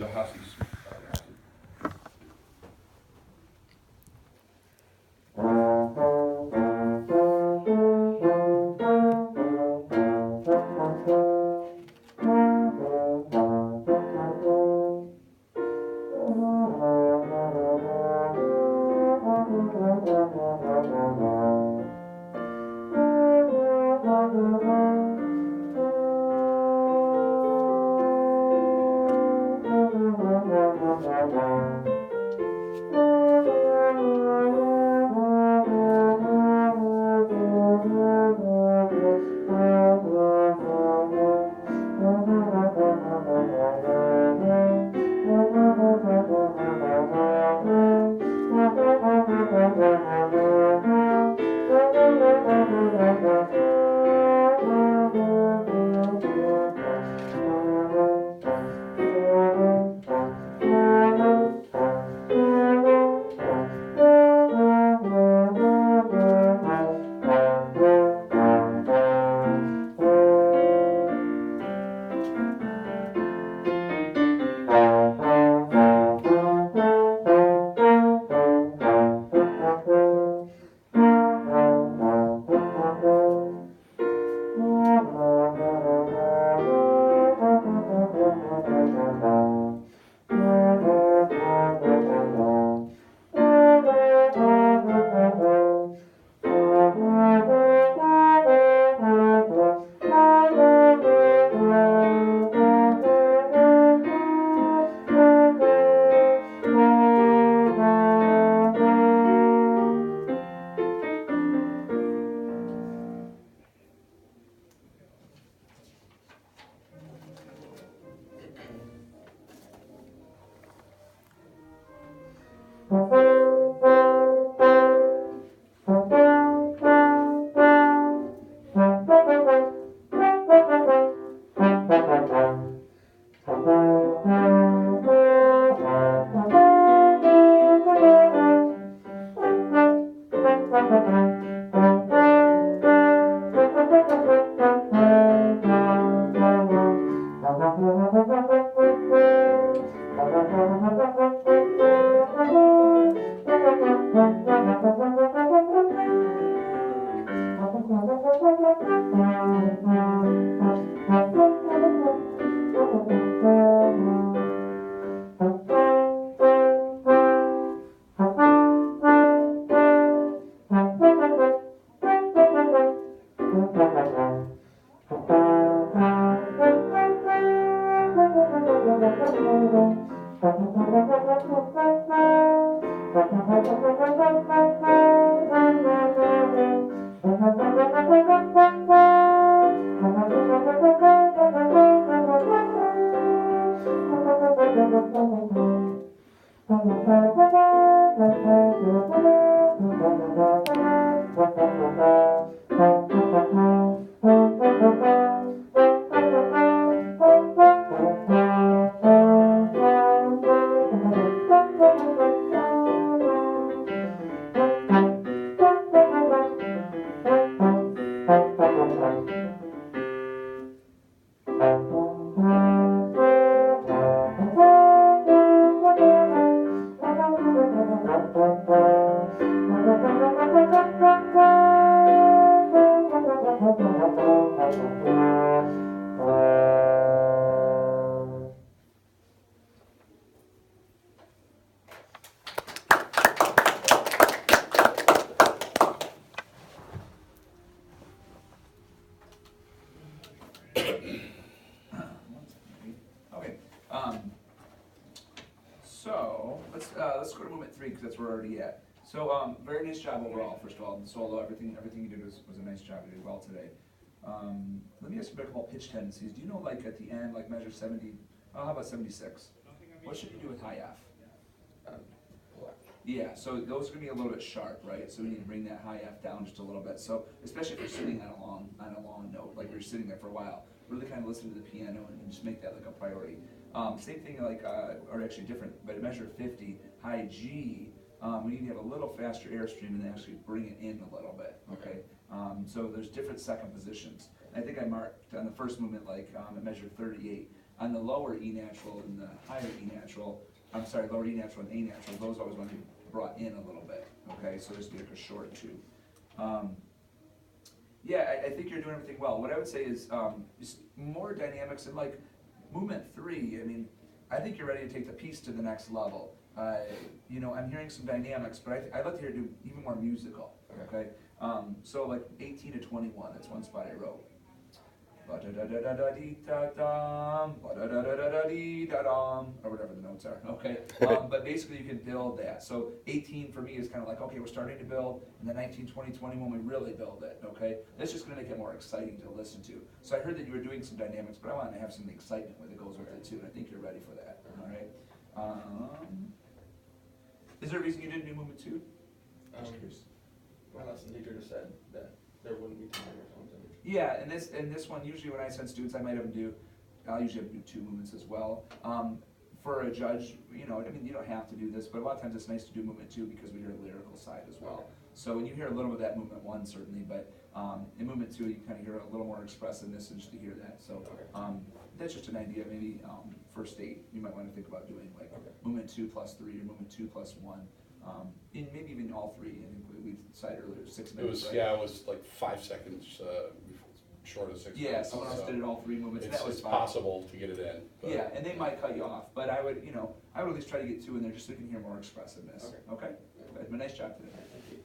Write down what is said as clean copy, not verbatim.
a hussy. Okay, so let's go to movement 3 because that's where we're already at. So very nice job overall. First of all, the solo, everything you did was a nice job. You did well today. Let me ask you about pitch tendencies. Do you know, like at the end, like measure 70? Oh, how about 76? What should you do with high F? Yeah, so those are gonna be a little bit sharp, right? So we need to bring that high F down just a little bit. So especially if you're sitting on a long note, like you're sitting there for a while, really kind of listen to the piano and just make that like a priority. Same thing like, or actually different, but at measure 50, high G, we need to have a little faster airstream and actually bring it in a little bit, okay? So there's different second positions. I think I marked on the first movement, like at measure 38, On the lower E natural and the higher E natural, I'm sorry, lower E natural and A natural, those always want to be brought in a little bit, okay? So just be like a short two. Yeah, I think you're doing everything well. What I would say is just more dynamics and like movement 3, I mean, I think you're ready to take the piece to the next level. You know, I'm hearing some dynamics, but I'd like to hear you do even more musical, okay? So like 18 to 21, that's one spot I wrote. Ba-da-da-da-da-dee-da-dum, ba-da-da-da-da-dee-da-dum, or whatever the notes are, okay? But basically you can build that. So 18 for me is kind of like, okay, we're starting to build, and then 19, 20, 21, we really build it, okay? That's just gonna make it more exciting to listen to. So I heard that you were doing some dynamics, but I want to have some excitement with it goes with it too, and I think you're ready for that, all right? Is there a reason you didn't do movement 2? Just curious. My lesson teacher just said that there wouldn't be time or something. Yeah, and this one, usually when I send students, I'll usually have them do 2 movements as well. For a judge, you know, I mean, you don't have to do this, but a lot of times it's nice to do movement 2 because we hear the lyrical side as well. Okay. So when you hear a little bit of that movement 1, certainly, but in movement 2, you kind of hear a little more expressiveness and just to hear that. So that's just an idea. Maybe first 8, you might want to think about doing like movement 2 plus 3 or movement 2 plus 1. In maybe even all 3. I think we decided earlier 6 minutes. It was like 5 seconds short of 6 Yeah, minutes. someone else did it all 3 movements. And that was It's fine. possible to get it in. But Yeah, and they might cut you off, but I would, you know, I would at least try to get 2 in there just so you can hear more expressiveness. Okay? But nice job today. Thank you.